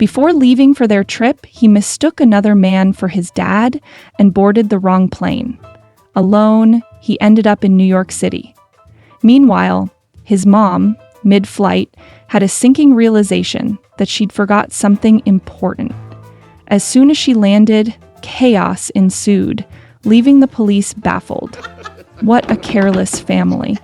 Before leaving for their trip, he mistook another man for his dad and boarded the wrong plane. Alone, he ended up in New York City. Meanwhile, his mom, mid-flight, had a sinking realization that she'd forgot something important. As soon as she landed, chaos ensued, leaving the police baffled. What a careless family.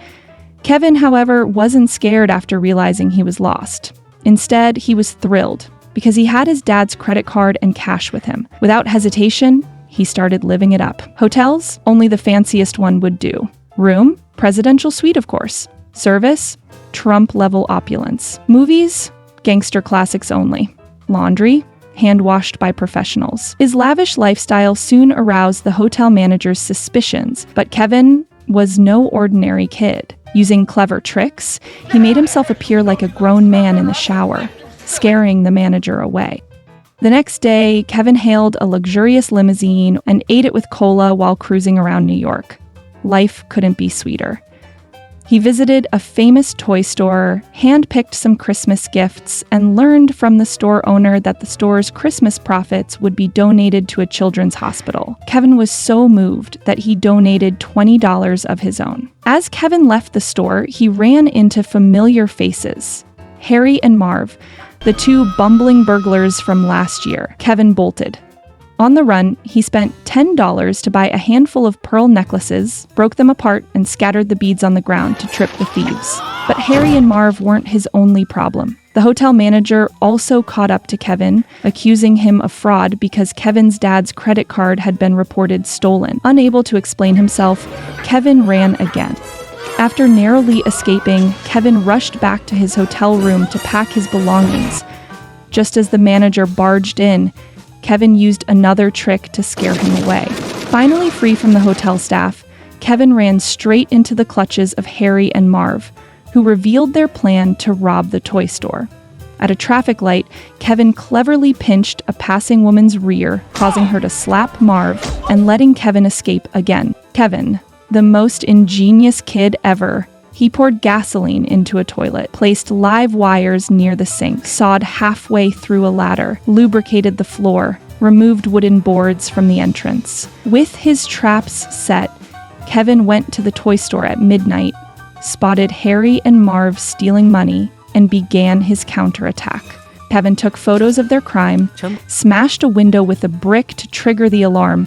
Kevin, however, wasn't scared after realizing he was lost. Instead, he was thrilled because he had his dad's credit card and cash with him. Without hesitation, he started living it up. Hotels? Only the fanciest one would do. Room? Presidential suite, of course. Service? Trump-level opulence. Movies? Gangster classics only. Laundry? Hand-washed by professionals. His lavish lifestyle soon aroused the hotel manager's suspicions, but Kevin was no ordinary kid. Using clever tricks, he made himself appear like a grown man in the shower, scaring the manager away. The next day, Kevin hailed a luxurious limousine and ate it with cola while cruising around New York. Life couldn't be sweeter. He visited a famous toy store, handpicked some Christmas gifts, and learned from the store owner that the store's Christmas profits would be donated to a children's hospital. Kevin was so moved that he donated $20 of his own. As Kevin left the store, he ran into familiar faces. Harry and Marv, the two bumbling burglars from last year. Kevin bolted. On the run, he spent $10 to buy a handful of pearl necklaces, broke them apart, and scattered the beads on the ground to trip the thieves. But Harry and Marv weren't his only problem. The hotel manager also caught up to Kevin, accusing him of fraud because Kevin's dad's credit card had been reported stolen. Unable to explain himself, Kevin ran again. After narrowly escaping, Kevin rushed back to his hotel room to pack his belongings. Just as the manager barged in, Kevin used another trick to scare him away. Finally free from the hotel staff, Kevin ran straight into the clutches of Harry and Marv, who revealed their plan to rob the toy store. At a traffic light, Kevin cleverly pinched a passing woman's rear, causing her to slap Marv and letting Kevin escape again. Kevin, the most ingenious kid ever, he poured gasoline into a toilet, placed live wires near the sink, sawed halfway through a ladder, lubricated the floor, removed wooden boards from the entrance. With his traps set, Kevin went to the toy store at midnight, spotted Harry and Marv stealing money, and began his counterattack. Kevin took photos of their crime, smashed a window with a brick to trigger the alarm,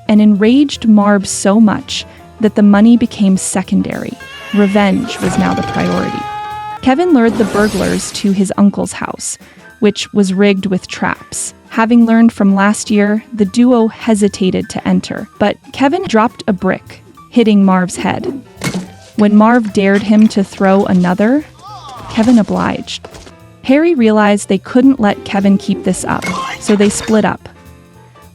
and enraged Marv so much that the money became secondary. Revenge was now the priority. Kevin lured the burglars to his uncle's house, which was rigged with traps. Having learned from last year, the duo hesitated to enter, but Kevin dropped a brick, hitting Marv's head. When Marv dared him to throw another, Kevin obliged. Harry realized they couldn't let Kevin keep this up, so they split up.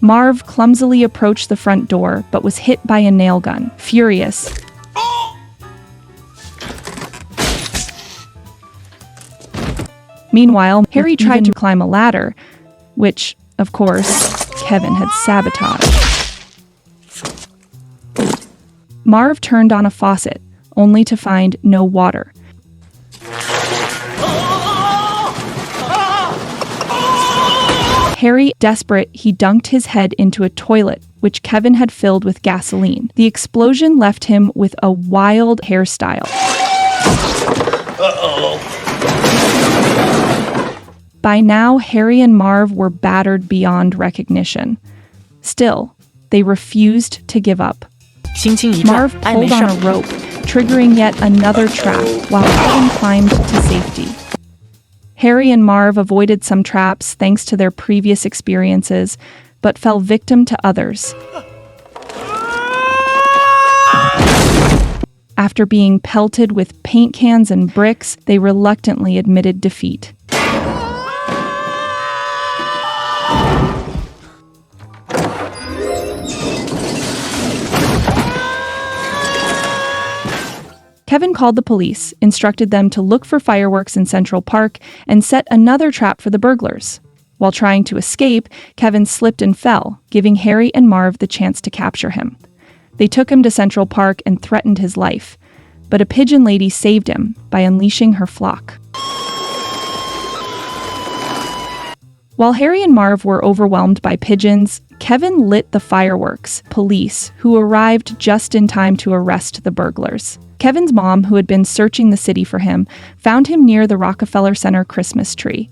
Marv clumsily approached the front door, but was hit by a nail gun. Furious, meanwhile, Harry tried to climb a ladder, which, of course, Kevin had sabotaged. Marv turned on a faucet, only to find no water. Harry, desperate, he dunked his head into a toilet, which Kevin had filled with gasoline. The explosion left him with a wild hairstyle. By now, Harry and Marv were battered beyond recognition. Still, they refused to give up. Marv pulled on a rope, triggering yet another trap, while Kevin climbed to safety. Harry and Marv avoided some traps thanks to their previous experiences, but fell victim to others. After being pelted with paint cans and bricks, they reluctantly admitted defeat. Kevin called the police, instructed them to look for fireworks in Central Park, and set another trap for the burglars. While trying to escape, Kevin slipped and fell, giving Harry and Marv the chance to capture him. They took him to Central Park and threatened his life, but a pigeon lady saved him by unleashing her flock. While Harry and Marv were overwhelmed by pigeons, Kevin lit the fireworks, police, who arrived just in time to arrest the burglars. Kevin's mom, who had been searching the city for him, found him near the Rockefeller Center Christmas tree.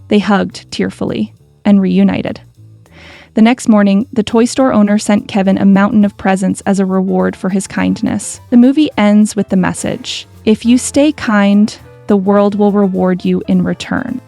They hugged tearfully and reunited. The next morning, the toy store owner sent Kevin a mountain of presents as a reward for his kindness. The movie ends with the message, "If you stay kind, the world will reward you in return."